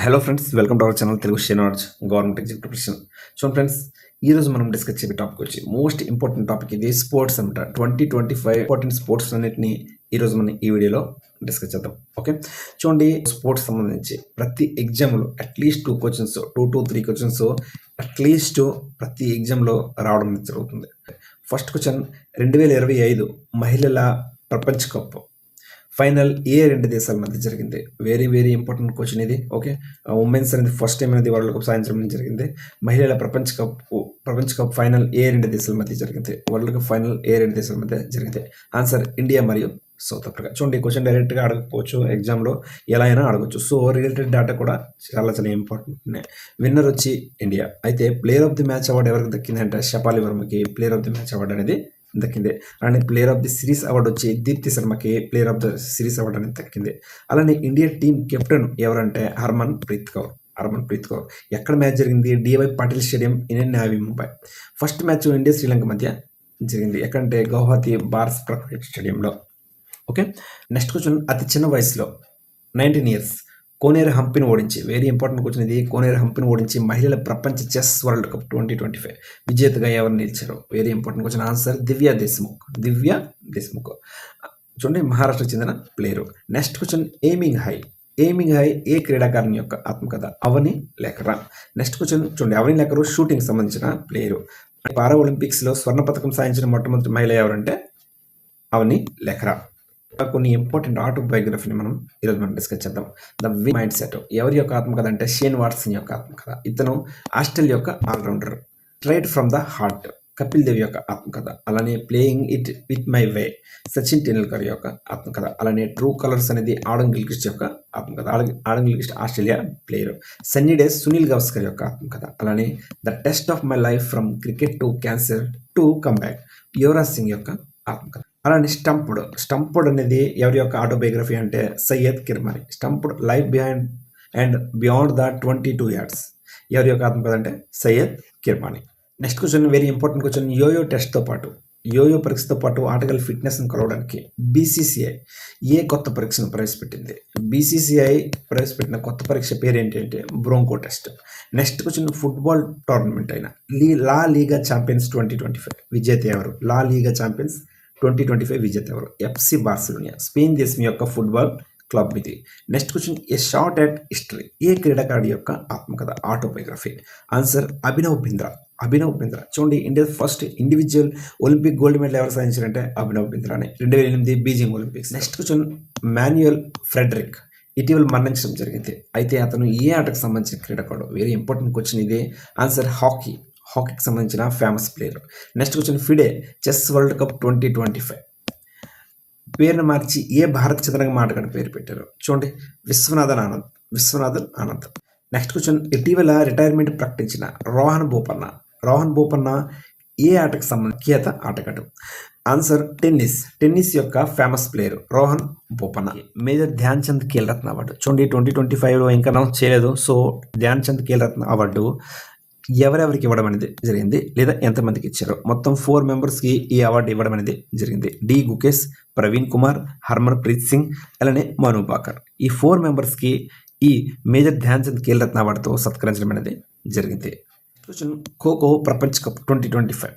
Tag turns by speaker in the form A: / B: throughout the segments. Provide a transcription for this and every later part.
A: Hello friends, welcome to our channel Telugu షేనార్జ్ government exam preparation. So friends, ఈరోజు మనం discuss చేసే టాపిక్ వచ్చి మోస్ట్ ఇంపార్టెంట్ టాపిక్ ఇది స్పోర్ట్స్ అనమాట. 2025 ఇంపార్టెంట్ స్పోర్ట్స్ అన్నిటిని ఈరోజు మనం ఈ వీడియోలో డిస్కస్ చేద్దాం. ఓకే, చూడండి, స్పోర్ట్స్ సంబంధించి ప్రతి ఎగ్జామ్లో at least 2 questions, 2 to 3 questions at least ప్రతి ఎగ్జామ్లో రావడం జరుగుతుంది. ఫస్ట్ క్వశ్చన్, 2025 మహిళల ప్రపంచ కప్ ఫైనల్ ఏ 2 దేశాల మధ్య జరిగింది? వెరీ వెరీ ఇంపార్టెంట్ క్వశ్చన్ ఇది. ఓకే, ఉమెన్స్ అనేది ఫస్ట్ టైం అనేది వరల్డ్ కప్ సాధించడం జరిగింది. మహిళల ప్రపంచ కప్ ఫైనల్ ఏ 2 దేశాల మధ్య జరిగింది? వరల్డ్ కప్ ఫైనల్ ఏ 2 దేశాల మధ్య జరిగింది? ఆన్సర్ ఇండియా మరియు సౌత్ ఆఫ్రికా. చూడండి, క్వశ్చన్ డైరెక్ట్గా అడగకపోవచ్చు, ఎగ్జామ్లో ఎలా అయినా అడగచ్చు. సో రిలేటెడ్ డేటా కూడా చాలా చాలా ఇంపార్టెంట్. విన్నర్ వచ్చి ఇండియా. అయితే player of the match award ఎవరికి దక్కింది అంటే షపాలి వర్మకి player of the match award అనేది దక్కింది. అలానే player of the series award వచ్చి దీప్తి శర్మకి player of the series award అనేది దక్కింది. అలానే ఇండియా టీం కెప్టెన్ ఎవరంటే హర్మన్ ప్రీత్ కౌర్. ఎక్కడ మ్యాచ్ జరిగింది? DY Patil stadium, Indian navy, Mumbai. First match India Sri Lanka మధ్య జరిగింది. ఎక్కడంటే గౌహతి బార్స్ క్రికెట్ స్టేడియంలో. ఓకే, నెక్స్ట్ క్వశ్చన్, అతి చిన్న వయసులో 19 years కోనేరు హంపిని ఓడించి, వెరీ ఇంపార్టెంట్ క్వశ్చన్ ఇది, కోనేరు హంపిని ఓడించి మహిళల ప్రపంచ చెస్ వరల్డ్ కప్ 2025 విజేతగా ఎవరు నిలిచారు? Very important question. Answer Divya Deshmukh. చూడండి, మహారాష్ట్రకు చెందిన player. Next question, aiming high ఏ క్రీడాకారుని యొక్క ఆత్మకథ? అవని లేఖరా. నెక్స్ట్ క్వశ్చన్ చూడండి, అవని లేఖరు షూటింగ్ సంబంధించిన ప్లేయరు. పారా ఒలింపిక్స్లో స్వర్ణ పథకం సాధించిన మొట్టమొదటి మహిళ ఎవరంటే అవని లేఖరా. కొన్ని ఇంపార్టెంట్ ఆటోబయోగ్రఫీని ఈరోజు మనం డిస్కస్ చేద్దాం. ద విన్ మైండ్ సెట్ ఎవరి యొక్క ఆత్మకథ అంటే షేన్ వాట్సన్ యొక్క ఆత్మకథ. ఇతను ఆస్ట్రేలియా యొక్క allrounder. Straight from the heart Kapil Dev యొక్క ఆత్మకథ. అలానే playing it with my way Sachin Tendulkar యొక్క ఆత్మకథ. అలానే ట్రూ కలర్స్ అనేది ఆడమ్ గిల్క్రిస్ట్ యొక్క ఆత్మకథ. Adam Gilchrist Australia player. Sunny days Sunil Gavaskar యొక్క ఆత్మకథ. అలానే the test of my life from cricket to cancer to comeback Yuvraj Singh యొక్క ఆత్మకథ. అలానే స్టంప్డ్ అనేది ఎవరి యొక్క ఆటోబయోగ్రఫీ అంటే Syed Kirmani. Stumped life behind and beyond the 22 yards ఎవరి యొక్క ఆత్మకథ అంటే Syed Kirmani. Next question, very important question, yo-yo పరీక్షతో పాటు ఆటగాళ్ళ ఫిట్నెస్ను కొలవడానికి బీసీసీఐ ఏ కొత్త పరీక్షను ప్రవేశపెట్టింది? బీసీసీఐ ప్రవేశపెట్టిన కొత్త పరీక్ష పేరు ఏంటంటే bronco test. Next question, football tournament అయిన లా లీగా ఛాంపియన్స్ 2025 విజేత ఎవరు? లా లీగా ఛాంపియన్స్ 2025 విజేత ఎవరు? ఎఫ్సి బార్సిలోనియా, స్పెయిన్ దేశం యొక్క ఫుట్బాల్ క్లబ్ ఇది. Next question, a shot at history ఏ క్రీడాకారుడి యొక్క ఆత్మకథ ఆటోబయోగ్రఫీ? ఆన్సర్ అభినవ్ బింద్రా. చూడండి, India first individual Olympic gold medal ఎవరు సాధించారంటే అభినవ్ బింద్రానే 2008 Beijing Olympics. Next question, Manuel Frederick ఇటీవల మరణించడం జరిగింది. అయితే అతను ఏ ఆటకు సంబంధించిన క్రీడాకారుడు? వెరీ ఇంపార్టెంట్ క్వశ్చన్ ఇది. ఆన్సర్ హాకీకి సంబంధించిన famous player. Next question, FIDE chess world cup 2025 పేరును మార్చి ఏ భారత చదరంగం ఆటగాడు పేరు పెట్టారు? చూడండి, విశ్వనాథన్ ఆనంద్. నెక్స్ట్ క్వశ్చన్, ఇటీవల రిటైర్మెంట్ ప్రకటించిన రోహన్ బోపన్న ఏ ఆటకు సంబంధించిన ఆటగాడు? ఆన్సర్ టెన్నిస్ యొక్క famous player Rohan Bopanna. Major Dhyan Chand Khel Ratna award. చూడండి, 2025లో ఇంకా అనౌన్స్ చేయలేదు. సో ధ్యాన్ చంద్ ఖేల్ రత్న అవార్డు ఎవరెవరికి ఇవ్వడం అనేది జరిగింది, లేదా ఎంతమందికి ఇచ్చారు? మొత్తం 4 మెంబర్స్కి ఈ అవార్డు ఇవ్వడం అనేది జరిగింది. డి గుకేష్, ప్రవీణ్ కుమార్, హర్మన్ ప్రీత్ సింగ్, అలానే మను భాకర్. ఈ 4 మెంబర్స్కి ఈ మేజర్ ధ్యాన్ చంద్ ఖేల్ రత్న అవార్డుతో సత్కరించడం అనేది జరిగింది. ఖోఖో ప్రపంచ కప్ 2025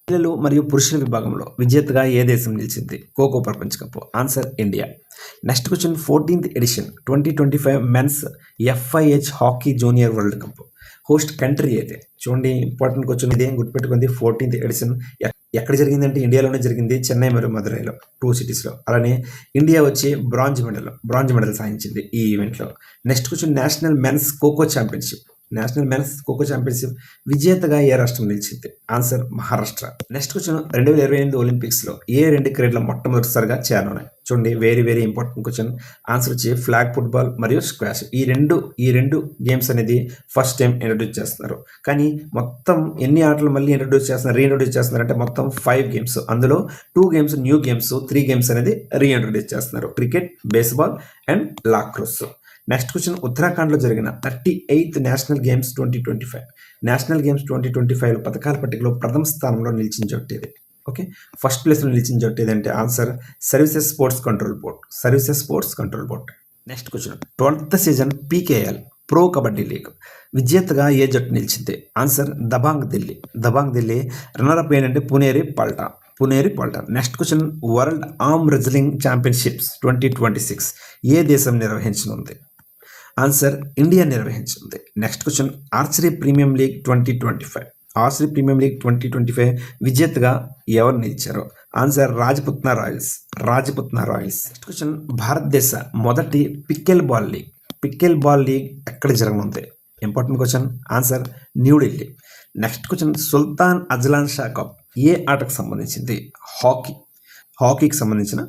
A: మహిళలు మరియు పురుషుల విభాగంలో విజేతగా ఏ దేశం నిలిచింది? ఖోఖో ప్రపంచ cup. Answer India. Next question, 14th edition 2025 men's FIH hockey junior world cup host country అయితే? చూడండి, ఇంపార్టెంట్ క్వశ్చన్ ఇది, గుర్తుపెట్టుకుంది. 14th ఎడిషన్ ఎక్కడ జరిగిందంటే ఇండియాలోనే జరిగింది, చెన్నై మరియు మదురైలో 2 cities. అలానే ఇండియా వచ్చి బ్రాంజ్ మెడల్ సాధించింది ఈ ఈవెంట్లో. Next question, national men's Kho Kho championship విజేతగా ఏ రాష్ట్రం నిలిచింది? ఆన్సర్ మహారాష్ట్ర. నెక్స్ట్ క్వశ్చన్, 2028 ఒలింపిక్స్లో ఏ 2 క్రీడలు మొట్టమొదటిసారిగా చేరనున్నాయి? చూడండి, very very important question. Answer వచ్చి ఫ్లాగ్ ఫుట్బాల్ మరియు స్క్వాష్. ఈ రెండు గేమ్స్ అనేది ఫస్ట్ టైం ఇంట్రడ్యూస్ చేస్తున్నారు. కానీ మొత్తం ఎన్ని ఆటలు మళ్ళీ రీఇంట్రడ్యూస్ చేస్తున్నారు అంటే మొత్తం 5 గేమ్స్. అందులో 2 గేమ్స్ న్యూ గేమ్స్, 3 గేమ్స్ అనేది రీఇంట్రడ్యూస్ చేస్తున్నారు. Cricket, baseball and lacrosse. Next question, ఉత్తరాఖండ్లో జరిగిన 38th నేషనల్ గేమ్స్ 2025 పథకాల పట్టికలో ప్రథమ స్థానంలో నిలిచిన జట్టేది? ఓకే, ఫస్ట్ ప్లేస్లో నిలిచిన జట్టేది అంటే answer services sports control board. Next question, 12th season PKL pro kabaddi league విజేతగా ఏ జట్టు నిలిచింది? ఆన్సర్ దబాంగ్ ఢిల్లీ. దబాంగ్ ఢిల్లీ. రన్నరప్ ఏంటంటే Puneri Paltan. Next question, world arm wrestling championships 2026 ఏ దేశం నిర్వహించనుంది? ఆన్సర్ ఇండియా నిర్వహించింది. Next question, archery premium league 2025 విజేతగా ఎవరు నిలిచారు? Answer Rajputana royals. Next question, భారతదేశ మొదటి పిక్కెల్ బాల్ లీగ్ ఎక్కడ జరగనుంది? Important question. Answer New Delhi. Next question, సుల్తాన్ అజ్లాన్ షా కప్ ఏ ఆటకు సంబంధించింది? హాకీకి సంబంధించిన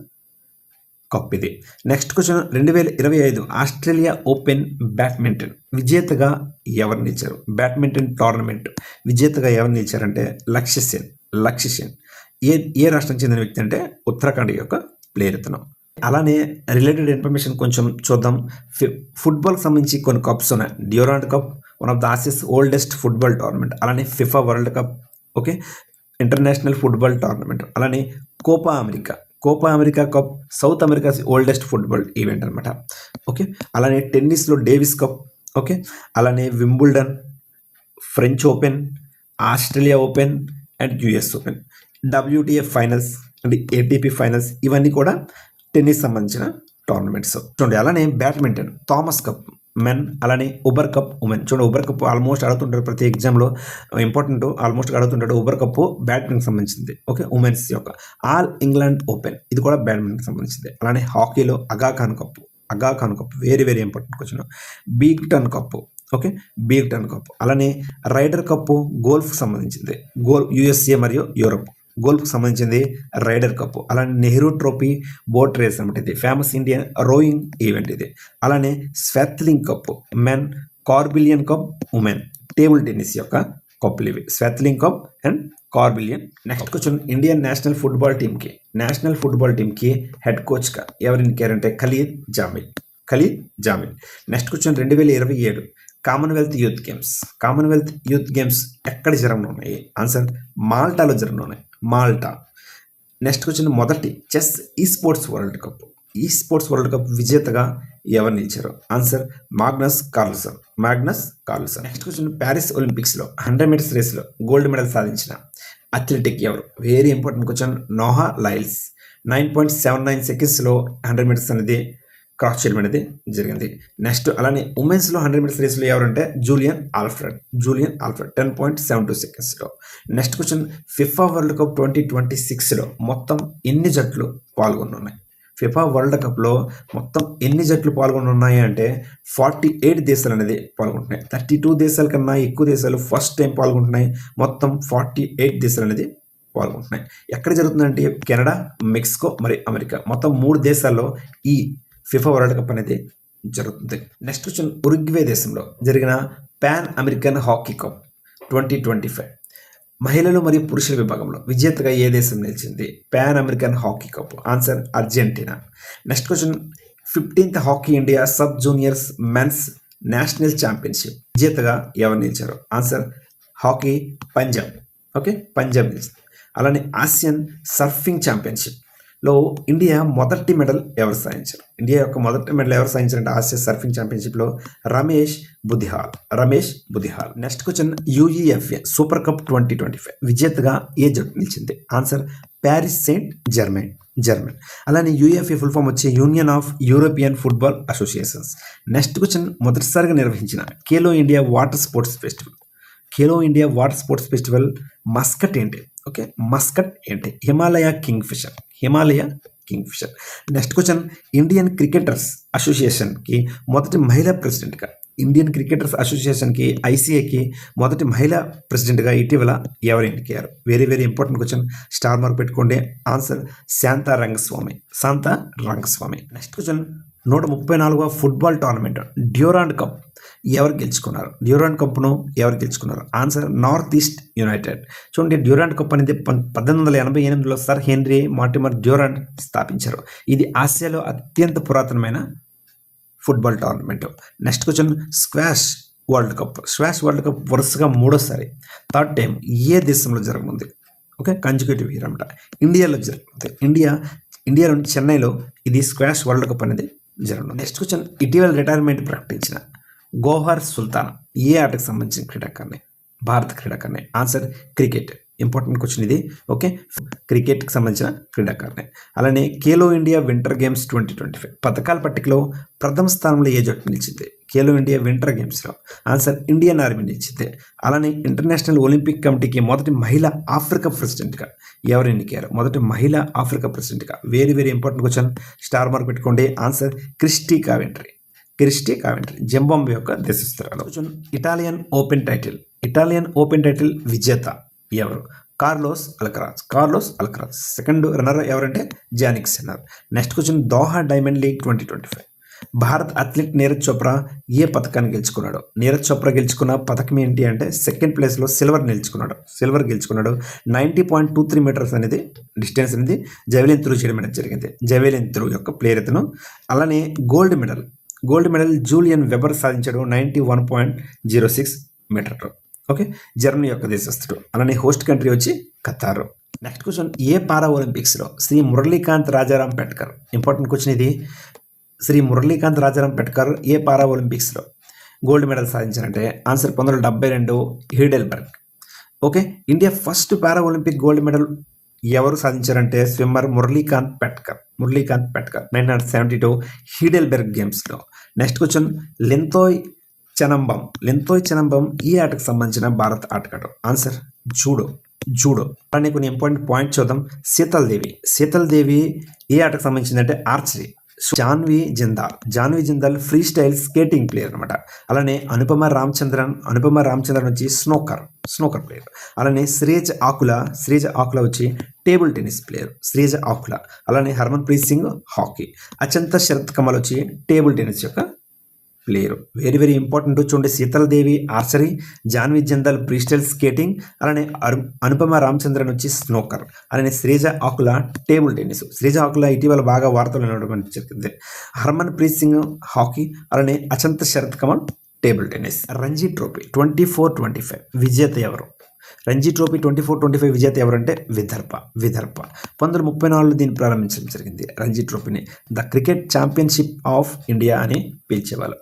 A: కప్ ఇది. Next question, 2025 Australia open badminton విజేతగా ఎవరు నిలిచారు? బ్యాడ్మింటన్ టోర్నమెంట్ విజేతగా ఎవరు నిలిచారంటే లక్ష్య సేన్. ఏ రాష్ట్రం చెందిన వ్యక్తి అంటే ఉత్తరాఖండ్ యొక్క ప్లేయర్ ఇతను. అలానే రిలేటెడ్ ఇన్ఫర్మేషన్ కొంచెం చూద్దాం. ఫుట్బాల్కి సంబంధించి కొన్ని కప్స్ ఉన్నాయి. Durand cup one of the Asia's oldest football tournament. అలానే FIFA world cup, okay, international football tournament. అలానే Copa America cup south America oldest football event అనమాట. ఓకే, అలానే టెన్నిస్లో డేవిస్ కప్, ఓకే, అలానే Wimbledon, French open, Australia open and US open, WTA finals and ATP finals, ఇవన్నీ కూడా tennis సంబంధించిన tournaments చూడండి. అలానే బ్యాడ్మింటన్ థామస్ కప్ మెన్, అలానే ఉబర్ కప్ ఉమెన్. చూడండి, ఉబర్ కప్ ఆల్మోస్ట్ అడుగుతుంటారు ప్రతి ఎగ్జామ్లో, ఇంపార్టెంట్ ఆల్మోస్ట్ అడుగుతుంటాడు. ఉబర్ కప్ బ్యాడ్మింటన్కి సంబంధించింది, ఓకే, ఉమెన్స్ యొక్క. ఆల్ ఇంగ్లాండ్ ఓపెన్ ఇది కూడా బ్యాడ్మింటన్కి సంబంధించింది. అలానే హాకీలో Aga Khan cup very very important question. Beighton cup. అలానే రైడర్ కప్ గోల్ఫ్కి సంబంధించింది. USA మరియు యూరప్ గోల్ఫ్కి సంబంధించింది రైడర్ కప్. అలానే నెహ్రూ ట్రోఫీ బోట్ రేస్ అనమాట, ఇది ఫేమస్ ఇండియన్ రోయింగ్ ఈవెంట్ ఇది. అలానే Swaythling cup men, Corbillon cup women, table tennis యొక్క కప్పులు ఇవి, Swaythling cup and Corbillon. Next question, Indian national football టీమ్కి హెడ్ కోచ్గా ఎవరు ఎన్నికారంటే Khalid Jamil. Next question, 2027 Commonwealth youth games ఎక్కడ జరగనున్నాయి? ఆన్సర్ మాల్టాలో జరగనున్నాయి. నెక్స్ట్ క్వశ్చన్, మొదటి chess esports world cup విజేతగా ఎవరు నిలిచారు? Answer Magnus Carlsen. Next question, Paris ఒలింపిక్స్లో 100 మీటర్స్ రేస్లో గోల్డ్ మెడల్ సాధించిన అథ్లెటిక్ ఎవరు? Very important question. Noah Lyles. 9.79 సెకండ్స్లో 100 మీటర్స్ అనేది క్రాస్ చేయడం అనేది జరిగింది. నెక్స్ట్ అలానే ఉమెన్స్లో 100 మీటర్స్ రేస్లో ఎవరంటే జూలియన్ ఆల్ఫ్రెడ్ 10.72 సెకండ్స్లో. Next question, FIFA world cup 2026లో మొత్తం ఎన్ని జట్లు పాల్గొనున్నాయి? ఫిఫా వరల్డ్ కప్లో మొత్తం ఎన్ని జట్లు పాల్గొనున్నాయి అంటే 48 దేశాలు అనేది పాల్గొంటున్నాయి. 32 దేశాల కన్నా ఎక్కువ దేశాలు ఫస్ట్ టైం పాల్గొంటున్నాయి. మొత్తం 48 దేశాలు అనేది పాల్గొంటున్నాయి. ఎక్కడ జరుగుతుందంటే కెనడా, మెక్సికో మరియు అమెరికా, మొత్తం 3 దేశాల్లో ఈ ఫిఫా వరల్డ్ కప్ అనేది జరుగుతుంది. నెక్స్ట్ క్వశ్చన్, ఉరుగ్వే దేశంలో జరిగిన పాన్ అమెరికన్ హాకీ కప్ 2025 మహిళలు మరియు పురుషుల విభాగంలో విజేతగా ఏ దేశం నిలిచింది? Pan American hockey cup. Answer Argentina. Next question, 15th hockey India sub juniors men's national championship విజేతగా ఎవరు నిలిచారు? Answer hockey Punjab. నిలిచింది. అలానే ఆసియన్ సర్ఫింగ్ ఛాంపియన్షిప్లో ఇండియా మొదటి మెడల్ ఎవరు సాధించారు? ఇండియా యొక్క మొదటి మెడల్ ఎవరు సాధించారంటే ఆసియా సర్ఫింగ్ ఛాంపియన్షిప్లో Ramesh Budihal. Next question, UEFA super cup 2025 విజేతగా ఏ జట్టు నిలిచింది? Answer Paris Saint Germain. అలానే UEFA ఫుల్ ఫామ్ వచ్చే union of European football associations. Next question, మొదటిసారిగా నిర్వహించిన Khelo India water sports festival mascot ఏంటి? Himalaya kingfisher. Next question, Indian cricketers అసోసియేషన్కి మొదటి మహిళా ప్రెసిడెంట్గా, ICAకి మొదటి మహిళా ప్రెసిడెంట్గా ఇటీవల ఎవరు ఎన్నికయ్యారు? Very very important question, star mark పెట్టుకోండి. Answer Shantha Rangaswamy. Next question, 134వ ఫుట్బాల్ టోర్నమెంట్ డ్యూరాండ్ కప్ ఎవరు గెలుచుకున్నారు? Answer North East United. చూడండి, డ్యూరాండ్ కప్ అనేది 1888లో సర్ హెన్రీ మార్టిమర్ డ్యూరాండ్ స్థాపించారు. ఇది ఆసియాలో అత్యంత పురాతనమైన football tournament. Next question, squash world cup వరుసగా 3వ థర్డ్ టైం ఏ దేశంలో జరగనుంది? కన్జ్యూకేటివ్ ఇయర్ అనమాట. ఇండియాలో జరుగుతుంది. ఇండియాలోని చెన్నైలో ఇది స్క్వాష్ వరల్డ్ కప్ అనేది జరగనుంది. నెక్స్ట్ క్వశ్చన్, ఇటీవల రిటైర్మెంట్ ప్రకటించిన గోహర్ సుల్తానా ఏ ఆటకు సంబంధించిన క్రీడాకారిణి? భారత క్రీడాకారిణి. Answer cricket. ఇంపార్టెంట్ క్వశ్చన్ ఇది. ఓకే, క్రికెట్కి సంబంధించిన క్రీడాకారిణి. అలానే ఖేలో ఇండియా వింటర్ గేమ్స్ 2025 పథకాల పట్టికలో ప్రథమ స్థానంలో ఏ జట్టు నిలిచింది? ఖేలో ఇండియా వింటర్ గేమ్స్లో ఆన్సర్ ఇండియన్ ఆర్మీ నిలిచింది. అలానే ఇంటర్నేషనల్ ఒలింపిక్ కమిటీకి మొదటి మహిళా ఆఫ్రికా ప్రెసిడెంట్గా ఎవరు ఎన్నికారు? మొదటి మహిళా ఆఫ్రికా ప్రెసిడెంట్గా. Very very important question, star mark పెట్టుకోండి. Answer Kirsty Coventry. జింబాబ్వే యొక్క దేశస్తురాలు. ఇటాలియన్ ఓపెన్ టైటిల్ విజేత ఎవరు? Carlos Alcaraz. సెకండ్ రన్నర్ ఎవరంటే Jannik Sinner. Next question, Doha diamond league 2025 Bharat athlete Neeraj Chopra ఏ పథకాన్ని గెలుచుకున్నాడు? నీరజ్ చోప్రా గెలుచుకున్న పథకం ఏంటి అంటే సెకండ్ ప్లేస్లో సిల్వర్ గెలుచుకున్నాడు. 90.23 మీటర్స్ అనేది డిస్టెన్స్ అనేది జవెలిన్ త్రూ చేయడం అనేది జరిగింది. జవెలిన్ త్రూ యొక్క ప్లేయర్ ఇతను. అలానే గోల్డ్ మెడల్ జూలియన్ వెబర్ సాధించాడు 91.06 మీటర్లో. ఓకే, జర్మనీ యొక్క దేశస్తుడు. అలానే హోస్ట్ కంట్రీ వచ్చి ఖతారు. నెక్స్ట్ క్వశ్చన్, ఏ పారా ఒలింపిక్స్లో శ్రీ మురళీకాంత్ రాజారాం పెట్కర్, ఇంపార్టెంట్ క్వశ్చన్ ఇది, శ్రీ మురళీకాంత్ రాజారాం పెట్కర్ ఏ పారా ఒలింపిక్స్లో గోల్డ్ మెడల్ సాధించారంటే answer 1972 Heidelberg. Okay, India first para Olympic gold medal ఎవరు సాధించారంటే స్విమ్మర్ మురళీకాంత్ పెట్కర్ 1972 హీడెల్బెర్గ్ గేమ్స్లో. నెక్స్ట్ క్వశ్చన్, లింతోయ్ చనంబం ఈ ఆటకు సంబంధించిన భారత ఆటగాడు? Answer judo. కానీ కొన్ని ఇంపార్టెంట్ పాయింట్ చూద్దాం. శీతల్ దేవి ఏ ఆటకు సంబంధించిందంటే archery. Jahnavi Jindal freestyle skating player అనమాట. అలానే అనుపమ రామచంద్రన్ వచ్చి స్నోకర్ ప్లేయర్. అలానే శ్రీజ్ ఆకుల వచ్చి టేబుల్ టెన్నిస్ ప్లేయర్. అలానే హర్మన్ ప్రీత్ సింగ్ హాకీ. అచంత శరత్ కమల్ వచ్చి టేబుల్ టెన్నిస్ యొక్క ప్లేయర్. Very very important. చూడండి, Sheetal Devi archery, Jahnavi Jindal freestyle skating, అలానే అనుపమ రామచంద్రన్ వచ్చి స్నోకర్, అలానే శ్రీజ ఆకుల టేబుల్ టెన్నిస్. శ్రీజ ఆకుల ఇటీవల బాగా వార్తలు వినడం జరిగింది. హర్మన్ ప్రీత్ సింగ్ హాకీ, అలానే Achanta Sharath Kamal table tennis. Ranji trophy 24-25 విజేత ఎవరు? రంజీ ట్రోఫీ 24-25 విజేత ఎవరంటే విదర్భ. 1934 దీన్ని ప్రారంభించడం జరిగింది. రంజీ ట్రోఫీని the cricket championship of India అని పిలిచేవాళ్ళు.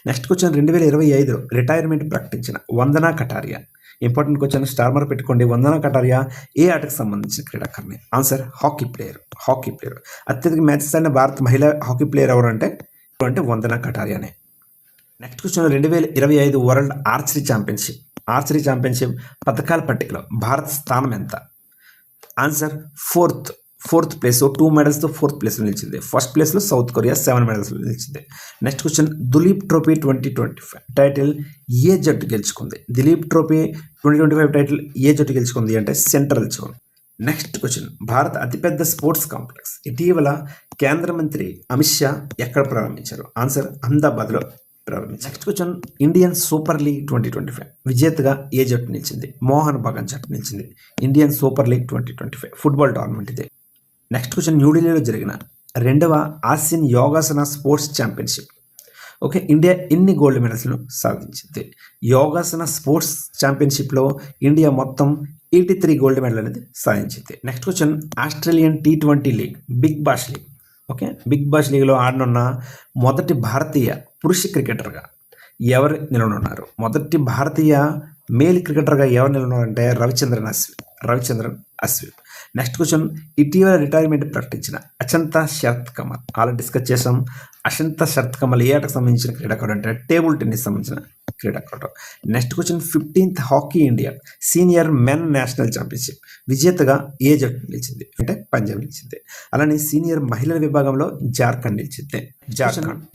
A: నెక్స్ట్ క్వశ్చన్, 2025 రిటైర్మెంట్ ప్రకటించిన Vandana Katariya. Important question, star mark పెట్టుకోండి. వందనా కటారియా ఏ ఆటకు సంబంధించిన క్రీడాకారిణి? Answer hockey player. అత్యధిక మ్యాచెస్ ఆడిన భారత మహిళా హాకీ ప్లేయర్ ఎవరు అంటే వందనా కటారియానే. Next question, 2025 world archery championship పథకాల పట్టికలో భారత్ స్థానం ఎంత? Answer fourth place. 2 మెడల్స్తో ఫోర్త్ ప్లేస్లో నిలిచింది. ఫస్ట్ ప్లేస్లో సౌత్ కొరియా 7 మెడల్స్లో నిలిచింది. Next question, Duleep trophy 2025 title ఏ జట్టు గెలుచుకుంది? దులీప్ ట్రోఫీ 2025 టైటిల్ ఏ జట్టు గెలుచుకుంది అంటే సెంట్రల్ జోన్. నెక్స్ట్ క్వశ్చన్, భారత అతిపెద్ద స్పోర్ట్స్ కాంప్లెక్స్ ఇటీవల కేంద్ర మంత్రి అమిత్ షా ఎక్కడ ప్రారంభించారు? ఆన్సర్ అహ్మదాబాద్లో ప్రారంభించారు. Next question, Indian super league 2025 విజేతగా ఏ జట్టు నిలిచింది? మోహన్ బగాన్ జట్టు నిలిచింది. Indian super league 2025 football tournament ఇదే. నెక్స్ట్ క్వశ్చన్, న్యూఢిల్లీలో జరిగిన 2వ Asian yogasana sports championship. Okay, India ఎన్ని గోల్డ్ మెడల్స్ను సాధించింది? యోగాసన స్పోర్ట్స్ ఛాంపియన్షిప్లో ఇండియా మొత్తం 83 గోల్డ్ మెడల్ అనేది సాధించింది. Next question, Australian T20 league big bash league. Okay, big bash లీగ్లో ఆడనున్న మొదటి భారతీయ పురుష క్రికెటర్గా ఎవరు నిలవనున్నారు? మొదటి భారతీయ మేల్ క్రికెటర్గా ఎవరు నిలవనున్నారంటే రవిచంద్రన్ అశ్విన్. నెక్స్ట్ క్వశ్చన్, ఇటీవల రిటైర్మెంట్ ప్రకటించిన అచంత శరత్ కమల్. ఆల్రెడీ డిస్కస్ చేసాం. అచంత శరత్ కమల్ ఏ ఆటకు సంబంధించిన క్రీడాకారుడు అంటే టేబుల్ టెన్నిస్ సంబంధించిన క్రీడాకారుడు. Next question, 15th hockey India senior men national championship విజేతగా ఏ జట్టు నిలిచింది అంటే పంజాబ్ నిలిచింది. అలానే సీనియర్ మహిళల విభాగంలో జార్ఖండ్ నిలిచింది.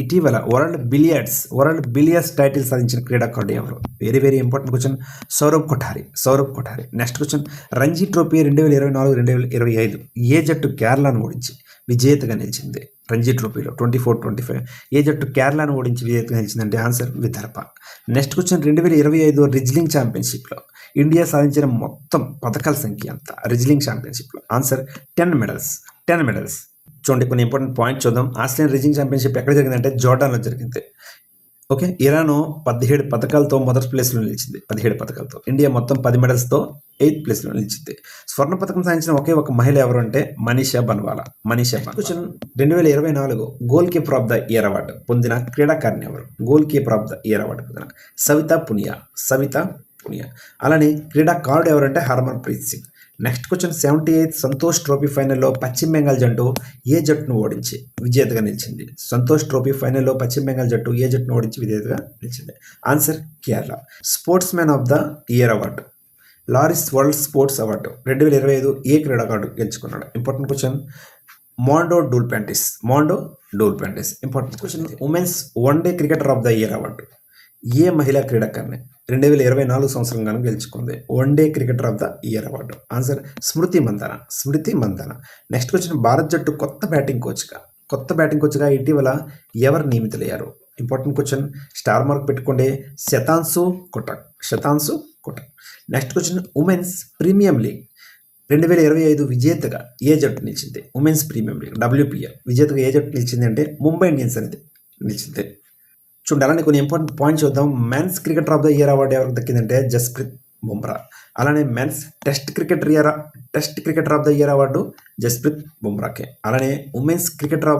A: ఇటీవల వరల్డ్ బిలియర్డ్స్ టైటిల్ సాధించిన క్రీడాకారుడు ఎవరు? Very very important question, Saurav Kothari. Next question, Ranji trophy 2024-2025 ఏ జట్టు కేరళను ఓడించి విజేతగా నిలిచింది? రంజీ ట్రోఫీలో 24-25 ఏ జట్టు కేరళను ఓడించి విజేతగా నిలిచిందంటే answer Vidarbha. Next question, 2025 wrestling ఛాంపియన్షిప్లో ఇండియా సాధించిన మొత్తం పథకాల సంఖ్య ఎంత? రెజ్లింగ్ ఛాంపియన్షిప్లో ఆన్సర్ 10 మెడల్స్. చూడండి, కొన్ని ఇంపార్టెంట్ పాయింట్స్ చూద్దాం. ఆస్ట్రేలియన్ రెజ్లింగ్ ఛాంపియన్షిప్ ఎక్కడ జరిగిందంటే జోర్డాన్లో జరిగింది. ఓకే, ఇరాన్ 17 పథకాలతో మొదటి ప్లేస్లో నిలిచింది. 17 పథకాలతో. ఇండియా మొత్తం 10 మెడల్స్తో 8th ప్లేస్లో నిలిచింది. స్వర్ణ పథకం సాధించిన ఒకే ఒక మహిళ ఎవరు అంటే Manisha Banwala. 2024 goal keeper of the year award పొందిన క్రీడాకారిణి ఎవరు? Goal keeper of the year award పొందిన సవితా పునియా. అలానే క్రీడాకారుడు ఎవరంటే Harman Preet Singh. Next question 78th Santosh trophy ఫైనల్లో పశ్చిమ బెంగాల్ జట్టు ఏ జట్టును ఓడించి విజేతగా నిలిచింది? సంతోష్ ట్రోఫీ ఫైనల్లో పశ్చిమ బెంగాల్ జట్టు ఏ జట్టును ఓడించి విజేతగా నిలిచింది? Answer Kerala. Sports man of the year award Laureus world sports award 2025 ఏ క్రీడాకారుడు గెలుచుకున్నాడు? Important question. Mondo Duplantis. Important question. Women's one day cricketer of the year award ఏ మహిళా క్రీడాకారిణి 2024 సంవత్సరం గాను గెలుచుకుంది one day cricketer of the year award? Answer Smriti Mandhana. Next question. Bharat జట్టు కొత్త బ్యాటింగ్ కోచ్గా ఇటీవల ఎవరు నియమితులయ్యారు? Important question. స్టార్ మార్క్ పెట్టుకోండి. Sitanshu Kotak. Next question. Women's premium league 2025 విజేతగా ఏ జట్టు నిలిచింది? ఉమెన్స్ ప్రీమియం లీగ్ WPL విజేతగా ఏ జట్టు నిలిచింది అంటే ముంబై ఇండియన్స్ అనేది నిలిచింది. చూడండి, అలానే కొన్ని ఇంపార్టెంట్ పాయింట్స్ చూద్దాం. Men's cricketer of the year award ఎవరికి దక్కిందంటే జస్ప్రీత్ బుమ్రా. అలానే men's test cricketer of the year award Jasprit బుమ్రాకే. అలానే women's cricketer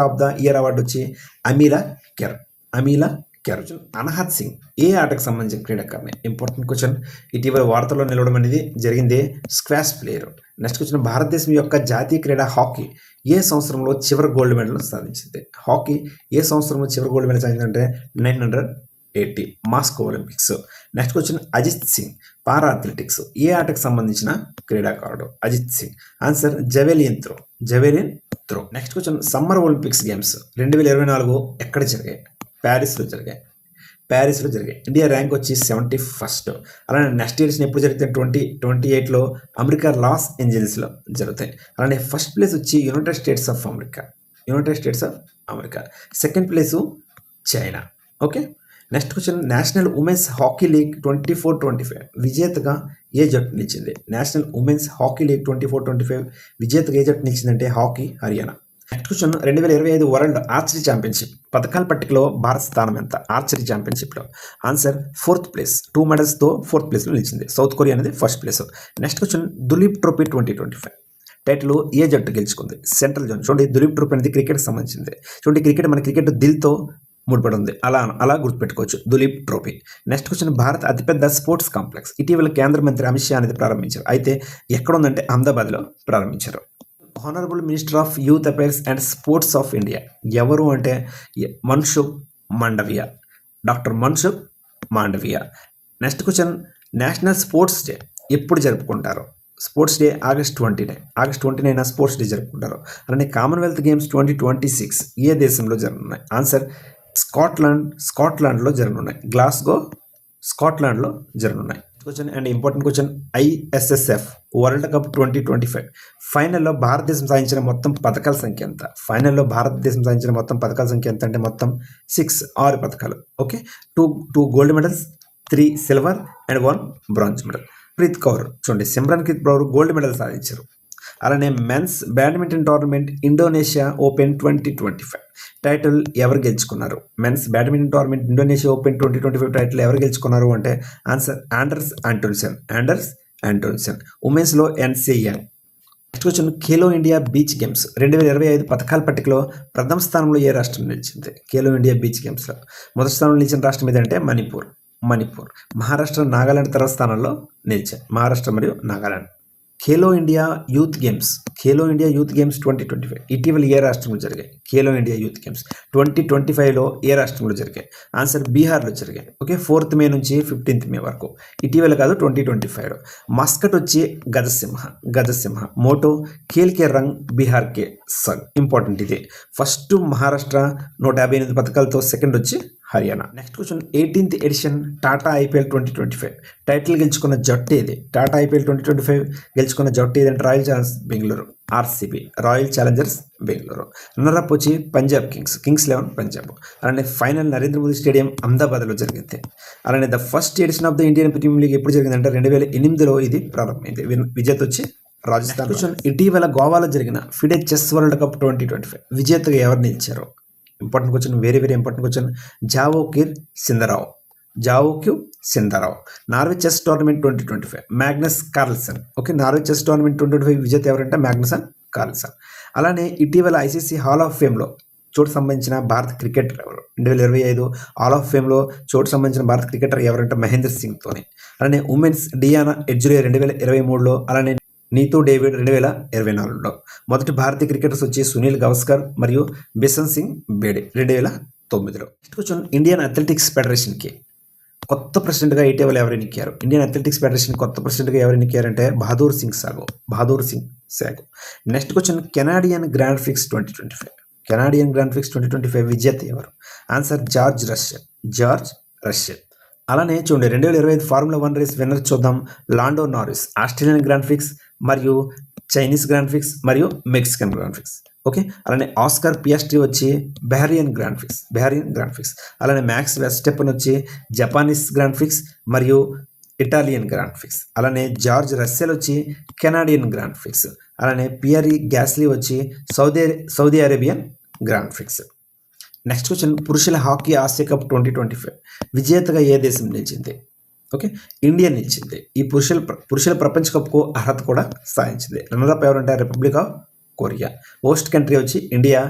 A: of the year award వచ్చి అమీలా కెర్. అనహత్ సింగ్ ఏ ఆటకు సంబంధించిన క్రీడాకారిణి? Important question. ఇటీవల వార్తల్లో నిలవడం అనేది జరిగింది. Squash player. Next question. భారతదేశం యొక్క జాతీయ క్రీడ హాకీ ఏ సంవత్సరంలో చివరి గోల్డ్ మెడల్ సాధించింది? హాకీ ఏ సంవత్సరంలో చివరి గోల్డ్ మెడల్ సాధించిందంటే 980 Moscow Olympics. Next question. Ajit Singh para athletics ఏ ఆటకు సంబంధించిన క్రీడాకారుడు? Ajit Singh. Answer javelin throw. Next question. Summer Olympics games 2024 ఎక్కడ జరిగాయి? ప్యారిస్లో జరిగాయి. ఇండియా ర్యాంక్ వచ్చి 71st. అలానే నెక్స్ట్ ఎడిషన్ ఎప్పుడు జరుగుతాయి? 2028లో అమెరికా లాస్ ఏంజల్స్లో జరుగుతాయి. అలానే ఫస్ట్ ప్లేస్ వచ్చి United states of America. Second place China. Okay. Next question. National women's hockey league 24-25 విజేతగా ఏ జట్టు నిలిచింది? నేషనల్ ఉమెన్స్ హాకీ లీగ్ 24-25 విజేతగా ఏ జట్టు నిలిచిందంటే hockey Haryana. Next question. 2025 world archery championship పథకాల పట్టికలో భారత్ స్థానం ఎంత? ఆర్చరీ ఛాంపియన్షిప్లో ఆన్సర్ 4th ప్లేస్. 2 మెడల్స్తో 4th ప్లేస్లో నిలిచింది. సౌత్ కొరియా అనేది first place. Next question. Duleep trophy 2025 title ఏ జట్టు గెలుచుకుంది? Central zone. చూడండి, దులీప్ ట్రోఫీ అనేది క్రికెట్కి సంబంధించింది. చూడండి, క్రికెట్ దిల్తో ముడిపడి ఉంది. అలా గుర్తుపెట్టుకోవచ్చు Duleep trophy. Next question. Bharat అతిపెద్ద స్పోర్ట్స్ కాంప్లెక్స్ ఇటీవల కేంద్ర మంత్రి అమిత్ షా అనేది ప్రారంభించారు. అయితే ఎక్కడ ఉందంటే అహ్మదాబాద్లో ప్రారంభించారు. Honourable minister of youth affairs and sports of India ఎవరు అంటే doctor Mansukh Mandaviya. Next question. National sports day ఎప్పుడు జరుపుకుంటారు? Sports day August 29 sports day జరుపుకుంటారు. అలానే కామన్వెల్త్ గేమ్స్ 2026 ఏ దేశంలో జరగనున్నాయి? ఆన్సర్ స్కాట్లాండ్లో జరగనున్నాయి. గ్లాస్గో స్కాట్లాండ్లో జరగనున్నాయి. Question and important question. ISSF world cup 2025 ఫైనల్లో భారతదేశం సాధించిన మొత్తం పథకాల సంఖ్య ఎంత? అంటే మొత్తం 6 పథకాలు. Okay. 2 gold medals, 3 silver and 1 bronze medal. Preet Kaur చూడండి, సిమ్రన్ప్రీత్ కౌర్ గోల్డ్ మెడల్ సాధించారు. అలానే men's badminton tournament Indonesia open 2025 title ఎవరు గెలుచుకున్నారు? Men's badminton tournament Indonesia open 2025 title ఎవరు గెలుచుకున్నారు అంటే ఆన్సర్ ఆండర్స్ ఆంటోన్సన్. ఉమెన్స్లో NC Young. Next question. Khelo India beach games 2025 పథకాల పట్టికలో ప్రథమ స్థానంలో ఏ రాష్ట్రం నిలిచింది? ఖేలో ఇండియా బీచ్ గేమ్స్లో మొదటి స్థానంలో నిలిచిన రాష్ట్రం ఏదంటే మణిపూర్. మహారాష్ట్ర, నాగాలాండ్ తర్వాత స్థానంలో నిలిచాయి. మహారాష్ట్ర మరియు Nagaland. Khelo India youth games 2025 ఇటీవల ఏ రాష్ట్రంలో జరిగాయి? ఖేలో ఇండియా యూత్ గేమ్స్ 2025లో ఏ రాష్ట్రంలో జరిగాయి? ఆన్సర్ బీహార్లో జరిగాయి. ఓకే. 4th మే నుంచి 15th మే వరకు. ఇటీవల కాదు, 2025లో. మస్కట్ వచ్చి గజసింహ. మోటో ఖేల్ కే రంగ్ బీహార్ కే సగ్. ఇంపార్టెంట్ ఇది. ఫస్ట్ మహారాష్ట్ర 158 పథకాలతో, సెకండ్ వచ్చి Haryana. Next question. 18th edition Tata IPL 2025 title గెలుచుకున్న జట్టు ఏది? టాటా IPL 2025 గెలుచుకున్న జట్టు ఏదంటే royal challengers Bengaluru RCB. Royal challengers Bengaluru. Runner up వచ్చి పంజాబ్ కింగ్స్ 11 పంజాబ్. అలానే ఫైనల్ నరేంద్ర మోదీ స్టేడియం అహ్మదాబాద్లో జరిగింది. అలానే the first edition of the Indian premier league ఎప్పుడు జరిగిందంటే 2008లో ఇది ప్రారంభమైంది. విజేత వచ్చి రాజస్థాన్. ఇటీవల గోవాలో జరిగిన ఫిడే చెస్ వరల్డ్ కప్ 2025 విజేతగా ఎవరు నిలిచారు? Important question, very very important question. Javokhir Sindarov. Norway chess tournament 2025 Magnus Carlsen. Okay, Norway chess tournament 2025 విజేత ఎవరంటే మ్యాగ్నసన్ కార్ల్సన్. అలానే ఇటీవల ఐసీసీ హాల్ ఆఫ్ ఫేమ్లో చోటు సంబంధించిన భారత క్రికెటర్ ఎవరు? 2025 హాల్ ఆఫ్ ఫేమ్లో చోటు సంబంధించిన భారత క్రికెటర్ ఎవరంటే మహేంద్ర సింగ్ ధోని. అలానే ఉమెన్స్ డియానా ఎడ్జురే 2023లో, అలానే నీతూ డేవిడ్ 2024లో. మొదటి భారతీయ క్రికెటర్స్ వచ్చి సునీల్ గవాస్కర్ మరియు బిషన్ సింగ్ బేడే 2009లో. నెక్స్ట్ క్వశ్చన్, ఇండియన్ అథ్లెటిక్స్ ఫెడరేషన్కి కొత్త ప్రెసిడెంట్గా ఇటీవల ఎవరు ఎన్నికారు? ఇండియన్ అథ్లెటిక్స్ ఫెడరేషన్ కొత్త ప్రెసిడెంట్గా ఎవరు ఎన్నికారంటే Bahadur Singh Sagoo. Next question, Canadian grand prix 2025 విజేత ఎవరు? Answer George Russell. అలానే చూడండి, 2025 ఫార్ములా 1 రేస్ విన్నర్ చూద్దాం. Lando Norris Australian grand prix మరియు చైనీస్ గ్రాండ్ ప్రిక్స్ మరియు మెక్సికన్ గ్రాండ్ ప్రిక్స్. ఓకే, అలానే ఆస్కర్ పియాస్ట్రీ వచ్చి బెహరియన్ గ్రాండ్ ప్రిక్స్. అలానే మ్యాక్స్ వెస్టెప్పన్ వచ్చి జపానీస్ గ్రాండ్ ప్రిక్స్ మరియు ఇటాలియన్ గ్రాండ్ ప్రిక్స్. అలానే జార్జ్ రస్సెల్ వచ్చి కెనాడియన్ గ్రాండ్ ప్రిక్స్. అలానే పియరీ గ్యాస్లీ వచ్చి Saudi Arabian grand prix. Next question, పురుషుల హాకీ ఆసియా కప్ 2025 విజేతగా ఏ దేశం నిలిచింది? ఓకే, ఇండియా నిలిచింది. ఈ పురుషుల ప్రపంచ కప్కు అర్హత కూడా సాధించింది. రన్నరప్ ఎవరంటే republic of Korea. Host country వచ్చి India,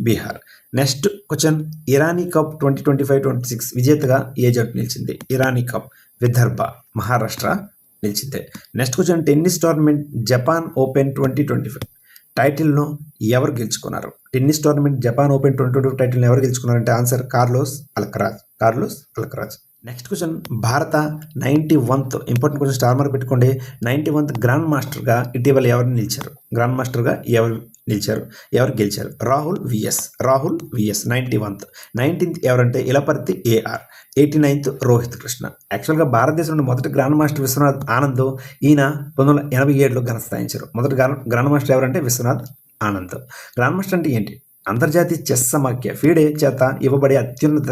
A: Bihar. Next question, Irani cup 2025-26 విజేతగా ఏ జట్టు నిలిచింది? ఇరానీ కప్ విదర్భ, మహారాష్ట్ర నిలిచింది. Next question, tennis tournament Japan open 2025 టైటిల్ను ఎవరు గెలుచుకున్నారు? టెన్నిస్ టోర్నమెంట్ జపాన్ ఓపెన్ 2025 టైటిల్ను ఎవరు గెలుచుకున్నారంటే answer Carlos Alcaraz. Next question, భారత 91th important question, star mark పెట్టుకోండి. 91th గ్రాండ్ మాస్టర్గా ఇటీవల ఎవరు గెలిచారు? రాహుల్ విఎస్ 19th ఎవరంటే ఇలపర్తి ఏఆర్. 89th రోహిత్ కృష్ణ. యాక్చువల్గా భారతదేశంలో మొదటి గ్రాండ్ మాస్టర్ విశ్వనాథ్ ఆనంద్. ఈయన 1987లో ఘన స్థాయించారు. మొదటి గ్రాండ్ మాస్టర్ ఎవరంటే విశ్వనాథ్ ఆనంద్. గ్రాండ్ మాస్టర్ అంటే ఏంటి? అంతర్జాతీయ చెస్ సమాఖ్య ఫీడే చేత ఇవ్వబడే అత్యున్నత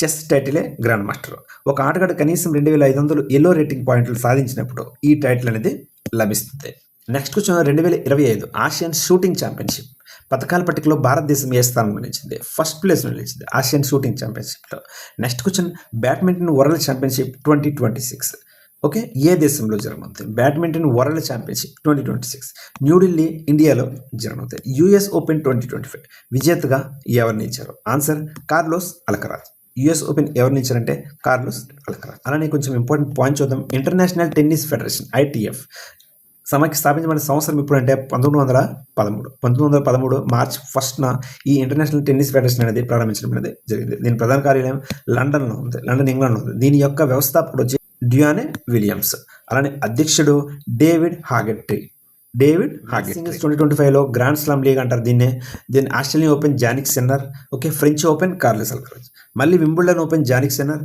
A: చెస్ టైటిలే గ్రాండ్ మాస్టర్. ఒక ఆటగాడు కనీసం 2500 ఎల్లో రేటింగ్ పాయింట్లు సాధించినప్పుడు ఈ టైటిల్ అనేది లభిస్తుంది. Next question, 2025 Asian shooting championship పథకాల పట్టికలో భారతదేశం ఏ స్థానంలో నిలిచింది? ఫస్ట్ ప్లేస్లో నిలిచింది ఆసియన్ షూటింగ్ ఛాంపియన్షిప్లో. Next question, badminton world championship 2026 okay ఏ దేశంలో జరగనుంది? బ్యాడ్మింటన్ వరల్డ్ ఛాంపియన్షిప్ 2026 న్యూఢిల్లీ, ఇండియాలో జరగనుంది. యుఎస్ ఓపెన్ 2025 విజేతగా ఎవరు నిలిచారు? Answer Carlos Alcaraz. US open ఎవరు నిలిచారంటే కార్లోస్ అల్కరాజ్. అలానే కొంచెం ఇంపార్టెంట్ పాయింట్ చూద్దాం. ఇంటర్నేషనల్ టెన్నిస్ ఫెడరేషన్ ITF సమాఖ్య స్థాపించబడిన సంవత్సరం ఇప్పుడంటే 1913 మార్చ్ 1న ఈ ఇంటర్నేషనల్ టెన్నిస్ ఫెడరేషన్ అనేది ప్రారంభించడం అనేది జరిగింది. దీని ప్రధాన కార్యాలయం లండన్లో ఉంది, ఇంగ్లాండ్లో ఉంది. దీని యొక్క వ్యవస్థాపకుడు వచ్చి డ్యూయానే విలియమ్స్. అలానే అధ్యక్షుడు డేవిడ్ హాగెట్రీ. 2025లో గ్రాండ్ స్లామ్ లీగ్ అంటారు దీన్ని Australian open Jannik Sinner. Okay, French open Carlos Alcaraz. మళ్ళీ Wimbledon open Jannik Sinner,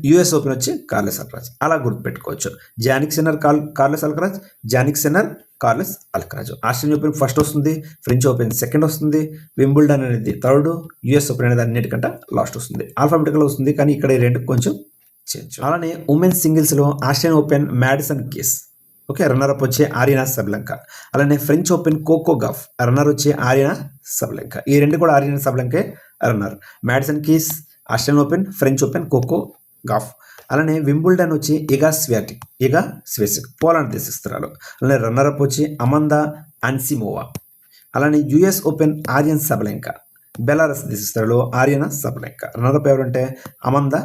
A: US open వచ్చి కార్లెస్ అల్కరాజ్. అలా గుర్తుపెట్టుకోవచ్చు. Jannik Sinner Carlos Alcaraz, Jannik Sinner Carlos Alcaraz. Australian open first వస్తుంది, French open second వస్తుంది, Wimbledon అనేది third, US open అనేది అన్నిటికంటే last వస్తుంది. ఆల్ఫాబెటికల్ వస్తుంది, కానీ ఇక్కడ ఈ రెండు కొంచెం చేంజ్. అలానే ఉమెన్స్ సింగిల్స్లో Australian Open Madison Keys. Okay, runner up వచ్చే ఆరియనా సబ్లంకా. అలానే French Open Coco Gauff, runner వచ్చే ఆరియనా సబ్లంకా. ఈ రెండు కూడా ఆరియనా సబ్లంకే runner. Madison Keys Australian Open, French Open Coco Gauff. అలానే వింబుల్డన్ వచ్చి ఇగా స్వేసిక్ పోలాండ్ దేశస్తురాలు. అలానే రన్నర్ అప్ వచ్చి అమందా అన్సిమోవా. అలానే US Open Aryna Sabalenka, Belarus దేశస్తురాలు ఆరియనా సబ్లంకా. రన్నర్ అప్ ఎవరంటే అమందా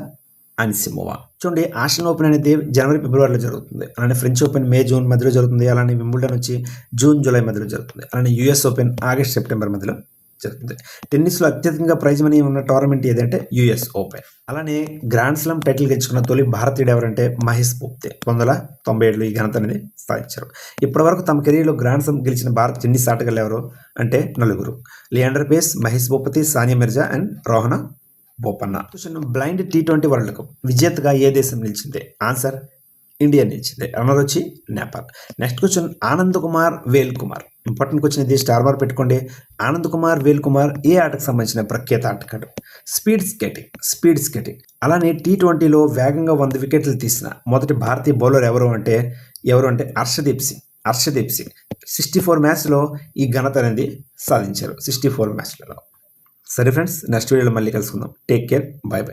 A: అన్సిమోవా. చూడండి, ఆస్ట్రేలియన్ ఓపెన్ అనేది జనవరి ఫిబ్రవరిలో జరుగుతుంది. అలానే ఫ్రెంచ్ ఓపెన్ మే జూన్ మధ్యలో జరుగుతుంది. అలానే వింబుల్డన్ వచ్చి జూన్ జూలై మధ్యలో జరుగుతుంది. అలానే యుఎస్ ఓపెన్ ఆగస్ట్ సెప్టెంబర్ మధ్యలో జరుగుతుంది. టెన్నిస్లో అత్యధికంగా ప్రైజ్ మనీ ఉన్న టోర్నమెంట్ ఏదంటే యుఎస్ ఓపెన్. అలానే గ్రాండ్ స్లామ్ టైటిల్ గెలుచుకున్న తొలి భారతీయుడు ఎవరంటే మహేష్ భూపతి. 1997లో ఈ ఘనత అనేది సాధించారు. ఇప్పటి వరకు తమ కెరీర్లో గ్రాండ్ స్లామ్ గెలిచిన భారత టెన్నిస్ ఆటగాళ్ళు ఎవరు అంటే 4. Leander Paes, Mahesh Bhupathi, Sania Mirza and Rohan Bopanna. Blind T20 world cup విజేతగా ఏ దేశం నిలిచింది? ఆన్సర్ ఇండియా నిలిచింది. రన్నర్ వచ్చి Nepal. Next question, Anand Kumar Vel Kumar. Important question ఇది, స్టార్ మార్క్ పెట్టుకోండి. ఆనంద్ కుమార్ వేల్ కుమార్ ఏ ఆటకు సంబంధించిన ప్రఖ్యాత ఆటగాడు? Speed skating. అలానే T20లో వేగంగా 100 వికెట్లు తీసిన మొదటి భారతీయ బౌలర్ ఎవరు అంటే హర్షదీప్ సింగ్. 64 మ్యాచ్లో ఈ ఘనత అనేది సాధించారు. 64 మ్యాచ్లలో సరే ఫ్రెండ్స్, నెక్స్ట్ వీడియోలో మళ్ళీ కలుసుకుందాం. Take care, bye bye.